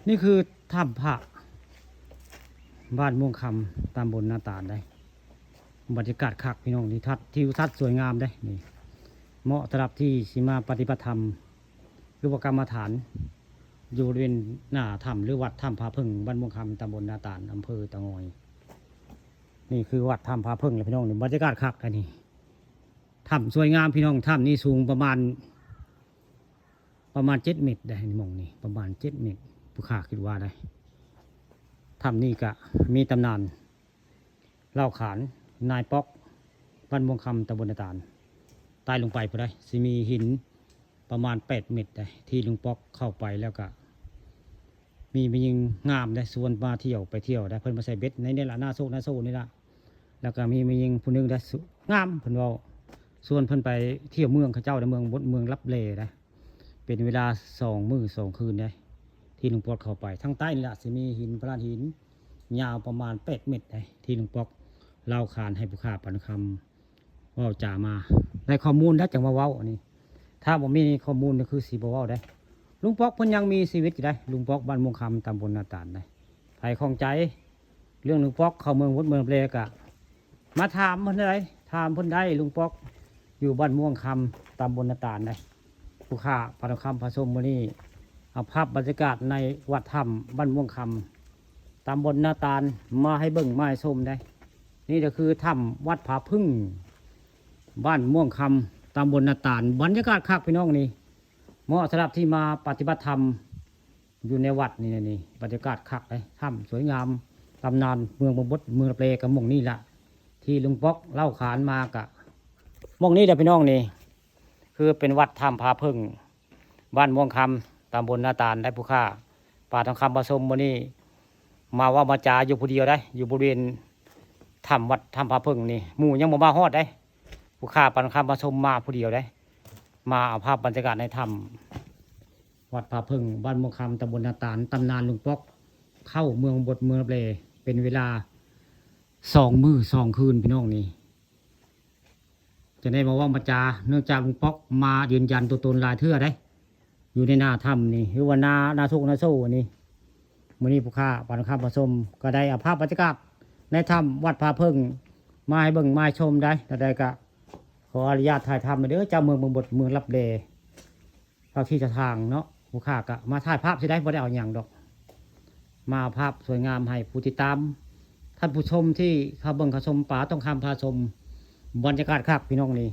นี่คือถ้ำพระบ้านม่วงคำตำบลนาตาลได้บรรยากาศคักพี่น้องทิวทัศน์สวยงามได้นี่เหมาะสำหรับที่สิมาปฏิบัติธรรมหรือว่ากรรมฐานอยู่บริเวณหน้าถ้ำหรือวัดถ้ำพาพึ่งบ้านม่วงคำตำบลนาตาลอำเภอตะงอยนี่คือวัดถ้ำพาพึ่งเลยพี่น้องนี่บรรยากาศคักอันนี้ถ้ำสวยงามพี่น้องถ้ำนี่สูงประมาณ7 เมตรได้มองนี่ประมาณ7 เมตรผู้ขาคิดว่าได้ถ้ำนี่ก็มีตำนานเล่าขานนายป๊อกบ้านม่วงคำตำบลนาตาลใต้ลงไปพอได้สิมีหินประมาณ8 เมตรได้ที่ลุงป๊อกเข้าไปแล้วก็มียิงงามได้ส่วนมาเที่ยวไปเที่ยวได้เพิ่นมาใส่เบ็ดในนี่ละหน้าโซ่นี่ละแล้วก็มียิงผู้นึงได้งามเพิ่นว่าส่วนเพิ่นไปเที่ยวเมืองเขาเจ้าในเมืองลับเลได้เป็นเวลา2 มื้อ 2 คืนได้ที่ลุงป๊อกเข้าไปทั้งใต้นี่ละสิมีหินพระราชหินยาวประมาณ8 เมตรได้ที่ลุงป๊อกเล่าขานให้ผู้ข้าปันคำว่าจ่ามาได้ข้อมูลได้จังว่าเว้าอันนี้ถ้าผมมีข้อมูลก็คือสีบ่เว้าได้ลุงป๊อกเพิ่นยังมีชีวิตอยู่ได้ลุงป๊อกบ้านม่วงคำตำบลนาตาลได้ใครข้องใจเรื่องลุงป๊อกเข้าเมืองวัดเมืองเลกะมาถามเพิ่นได้ถามเพิ่นได้ลุงป๊อกอยู่บ้านม่วงคำตำบลนาตาลได้ผู้ข้าปันคำผสมมื้อนี้เอาภาพบรรยากาศในวัดถ้ำบ้านม่วงคำตำบลนาตาลมาให้เบิ่งมาให้ชมได้นี่ก็คือถ้ำวัดผาพึ่งบ้านม่วงคำตำบลนาตาลบรรยากาศคักพี่น้องนี่เหมาะสำหรับที่มาปฏิบัติธรรมอยู่ในวัดนี่บรรยากาศคักเลยถ้ำสวยงามตำนานเมืองบงบดเมืองเปรกับมงนี่แหละที่ลุงป๊อกเล่าขานมากะมงนี่แหละพี่น้องนี่คือเป็นวัดถ้ำผาพึ่งบ้านม่วงคำตำบลนาตาลได้ผู้ค่าป่าทองคำผสมวันนี้มาว่ามาจาอยู่ผู้เดียวได้อยู่บริเวณถ้ำวัดถ้ำผาพึ่งนี่หมู่ยังบ่มาฮอดได้ผู้ข้าปันคำผสมมาผู้เดียวได้มาเอาภาพบรรยากาศในถ้ำวัดผาพึ่งบ้านม่วงคำตำบลนาตาลตำนานลุงป๊อกเข้าเมืองบดเมืองเปลเป็นเวลา2 มื้อ 2 คืนพี่น้องนี่จะได้มาว่ามาจาเนื่องจากลุงป๊อกมายืนยันตัวตนลายเทื่อได้อยู่ในหน้าถ้ำนี่หรือว่านาทุกนาโซ่นี่มื้อนี้ผู้ข้าปันคำผสมก็ได้เอาภาพบรรยากาศในถ้ำวัดผาพึ่งมาให้เบิ่งมาชมได้แต่ใดก็ขออนุญาตถ่ายทำไปเด้อเจ้าเมืองบดเมืองลับเลเราที่จะทางเนาะผู้ข้าก็มาถ่ายภาพสิได้บ่ได้เอาอย่างดอกมาภาพสวยงามให้ผู้ติดตามท่านผู้ชมที่เข้าเบิ่งเข้าชมป่าต้องคำพาชมบรรยากาศคักพี่น้องนี่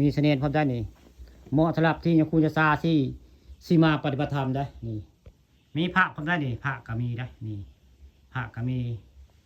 มีเสน่ห์พร้อมได้นี่เหมาะสำหรับที่ยังคุณจะซาที่สิมาปฏิบัติธรรมได้นี่มีพระพร้อมได้นี่พระก็มีได้นี่พระก็มี